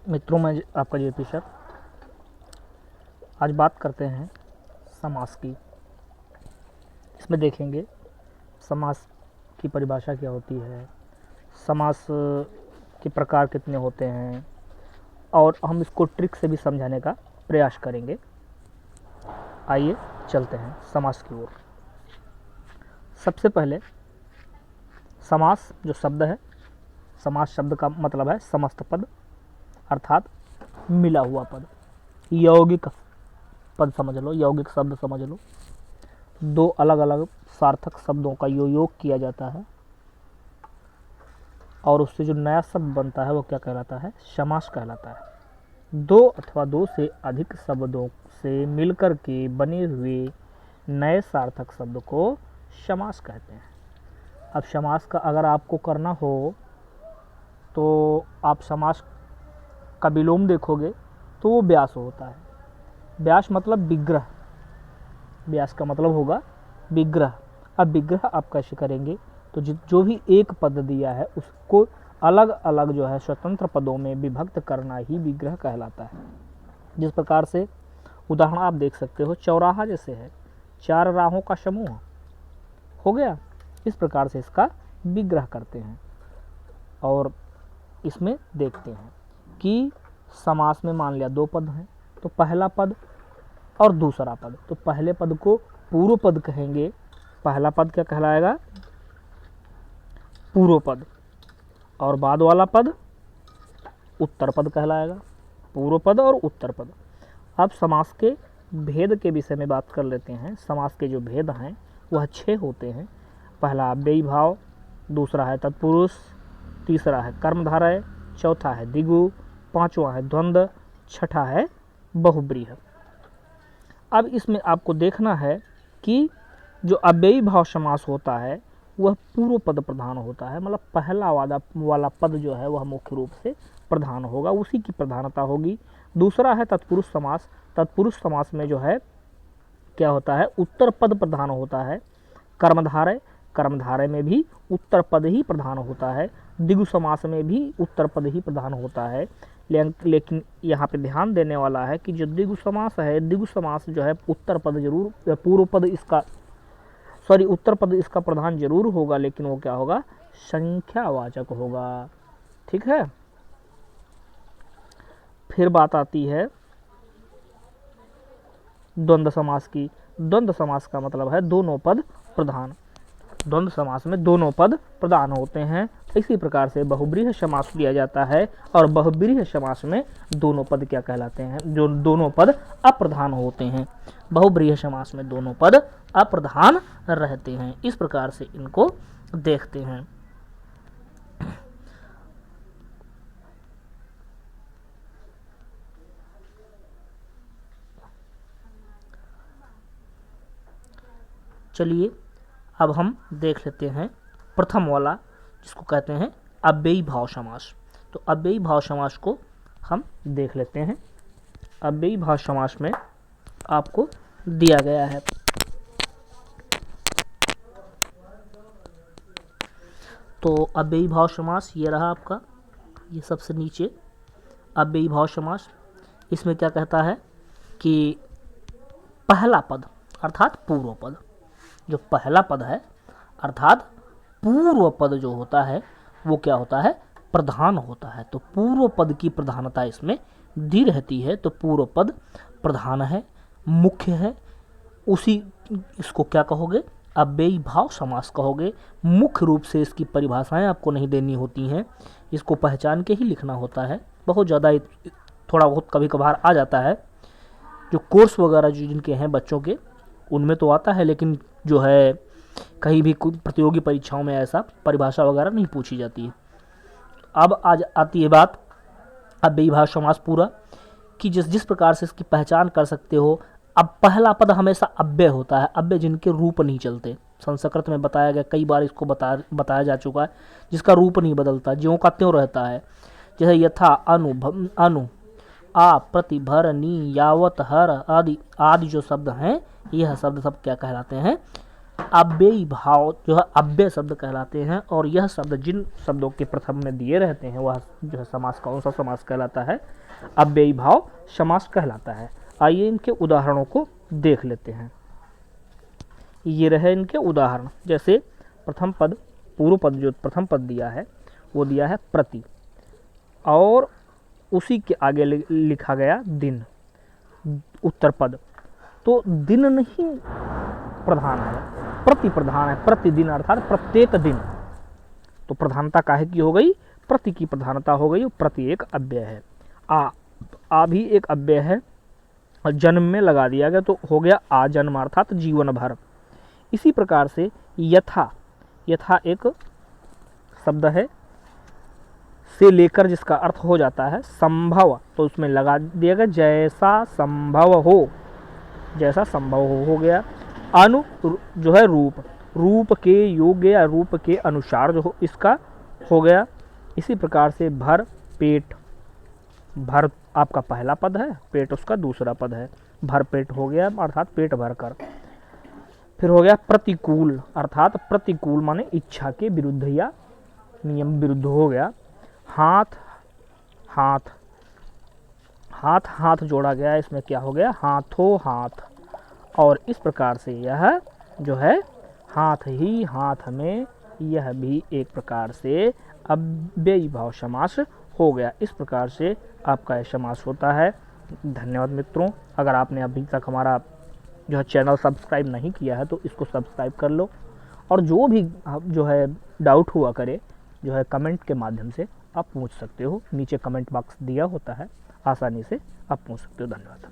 मित्रों, मैं आपका जेपी सर। आज बात करते हैं समास की। इसमें देखेंगे समास की परिभाषा क्या होती है, समास के प्रकार कितने होते हैं, और हम इसको ट्रिक से भी समझाने का प्रयास करेंगे। आइए चलते हैं समास की ओर। सबसे पहले समास जो शब्द है, समास शब्द का मतलब है समस्त पद, अर्थात मिला हुआ पद। यौगिक पद समझ लो, यौगिक शब्द समझ लो। दो अलग अलग सार्थक शब्दों का योग किया जाता है और उससे जो नया शब्द बनता है वो क्या कहलाता है? समास कहलाता है। दो अथवा दो से अधिक शब्दों से मिलकर के बने हुए नए सार्थक शब्द को समास कहते हैं। अब समास का अगर आपको करना हो तो आप समास का विलोम देखोगे तो वो व्यास होता है। व्यास मतलब विग्रह, व्यास का मतलब होगा विग्रह। अब विग्रह आप कैसे करेंगे? तो जो भी एक पद दिया है उसको अलग अलग जो है स्वतंत्र पदों में विभक्त करना ही विग्रह कहलाता है। जिस प्रकार से उदाहरण आप देख सकते हो, चौराहा जैसे है, चार राहों का समूह हो गया। इस प्रकार से इसका विग्रह करते हैं। और इसमें देखते हैं कि समास में मान लिया दो पद हैं, तो पहला पद और दूसरा पद, तो पहले पद को पूर्व पद कहेंगे। पहला पद क्या कहलाएगा? पूर्व पद। और बाद वाला पद उत्तर पद कहलाएगा। पूर्व पद और उत्तर पद। अब समास के भेद के विषय में बात कर लेते हैं। समास के जो भेद हैं वह 6 होते हैं। पहला अव्ययी भाव, दूसरा है तत्पुरुष, तीसरा है कर्मधारय, चौथा है द्विगु, पांचवा है द्वंद्व, छठा है बहुब्रीह। अब इसमें आपको देखना है कि जो अव्ययी भाव समास होता है वह पूर्व पद प्रधान होता है, मतलब पहला वाला पद जो है वह मुख्य रूप से प्रधान होगा, उसी की प्रधानता होगी। दूसरा है तत्पुरुष समास। तत्पुरुष समास में जो है क्या होता है? उत्तर पद प्रधान होता है। कर्मधारय, कर्मधारय में भी उत्तर पद ही प्रधान होता है। द्विगु समास में भी उत्तर पद ही प्रधान होता है। लेकिन यहाँ पे ध्यान देने वाला है कि जो द्विगु समास है, द्विगु समास जो है उत्तर पद जरूर, पूर्व पद इसका उत्तर पद इसका प्रधान जरूर होगा, लेकिन वो क्या होगा? संख्यावाचक होगा। ठीक है। फिर बात आती है द्वंद्व समास की। द्वंद्व समास का मतलब है दोनों पद प्रधान। द्वंद्व समास में दोनों पद प्रधान होते हैं। इसी प्रकार से बहुब्रीह समास लिया जाता है, और बहुब्रीह समास में दोनों पद क्या कहलाते हैं? जो दोनों पद अप्रधान होते हैं। बहुब्रीह समास में दोनों पद अप्रधान रहते हैं। इस प्रकार से इनको देखते हैं। चलिए अब हम देख लेते हैं प्रथम वाला, जिसको कहते हैं अव्ययी भाव समास। तो अव्ययी भाव समास को हम देख लेते हैं। अव्ययी भाव समास में आपको दिया गया है, तो अव्ययी भाव समास ये रहा आपका, ये सबसे नीचे अव्ययी भाव समास। इसमें क्या कहता है कि पहला पद अर्थात पूर्व पद, जो पहला पद है अर्थात पूर्व पद जो होता है वो क्या होता है? प्रधान होता है। तो पूर्व पद की प्रधानता इसमें दी रहती है। तो पूर्व पद प्रधान है, मुख्य है, उसी इसको क्या कहोगे? अव्ययी भाव समास कहोगे। मुख्य रूप से इसकी परिभाषाएं आपको नहीं देनी होती हैं, इसको पहचान के ही लिखना होता है। बहुत ज़्यादा थोड़ा बहुत कभी कभार आ जाता है, जो कोर्स वगैरह जो जिनके हैं बच्चों के उनमें तो आता है, लेकिन जो है कहीं भी प्रतियोगी परीक्षाओं में ऐसा परिभाषा वगैरह नहीं पूछी जाती है। अब आज आती है बात अव्ययी भाव समास पूरा, कि जिस प्रकार से इसकी पहचान कर सकते हो। अब पहला पद हमेशा अव्यय होता है, अव्यय जिनके रूप नहीं चलते। संस्कृत में बताया गया, कई बार इसको बताया जा चुका है, जिसका रूप नहीं बदलता, ज्यों का त्यों रहता है। जैसे यथा, अनु, आ, प्रति, भर, नी, यावत, हर आदि जो शब्द हैं, यह शब्द सब क्या कहलाते हैं? अव्ययी भाव जो है अव्यय शब्द कहलाते हैं, और यह शब्द जिन शब्दों के प्रथम में दिए रहते हैं वह जो है समास कौन सा समास कहलाता है? अव्ययी भाव समास कहलाता है। आइए इनके उदाहरणों को देख लेते हैं। ये रहे इनके उदाहरण। जैसे प्रथम पद, पूर्व पद जो प्रथम पद दिया है वो दिया है प्रति, और उसी के आगे लिखा गया दिन, उत्तर पद। तो दिन नहीं प्रधान है, प्रति प्रधान है। प्रतिदिन अर्थात प्रत्येक दिन। तो प्रधानता काहे की हो गई? प्रति की प्रधानता हो गई। प्रति एक अव्यय है। आ भी एक अव्यय है, और जन्म में लगा दिया गया तो हो गया आजन्म अर्थात जीवन भर। इसी प्रकार से यथा, यथा एक शब्द है से लेकर जिसका अर्थ हो जाता है संभव, तो उसमें लगा दिया गया जैसा संभव हो, जैसा संभव हो गया। अनु जो है रूप, रूप के योग्य या रूप के अनुसार जो हो इसका हो गया। इसी प्रकार से भर, पेट, भर आपका पहला पद है, पेट उसका दूसरा पद है। भर पेट हो गया अर्थात पेट भर कर। फिर हो गया प्रतिकूल, अर्थात प्रतिकूल माने इच्छा के विरुद्ध या नियम विरुद्ध हो गया। हाथ, हाथ, हाथ हाथ जोड़ा गया, इसमें क्या हो गया? हाथों हाथ। और इस प्रकार से यह जो है हाथ ही हाथ में, यह भी एक प्रकार से अव्ययी भाव समास हो गया। इस प्रकार से आपका यह समास होता है। धन्यवाद मित्रों। अगर आपने अभी तक हमारा जो है चैनल सब्सक्राइब नहीं किया है तो इसको सब्सक्राइब कर लो, और जो भी जो है डाउट हुआ करे जो है कमेंट के माध्यम से आप पूछ सकते हो। नीचे कमेंट बॉक्स दिया होता है, आसानी से आप पूछ सकते हो। धन्यवाद।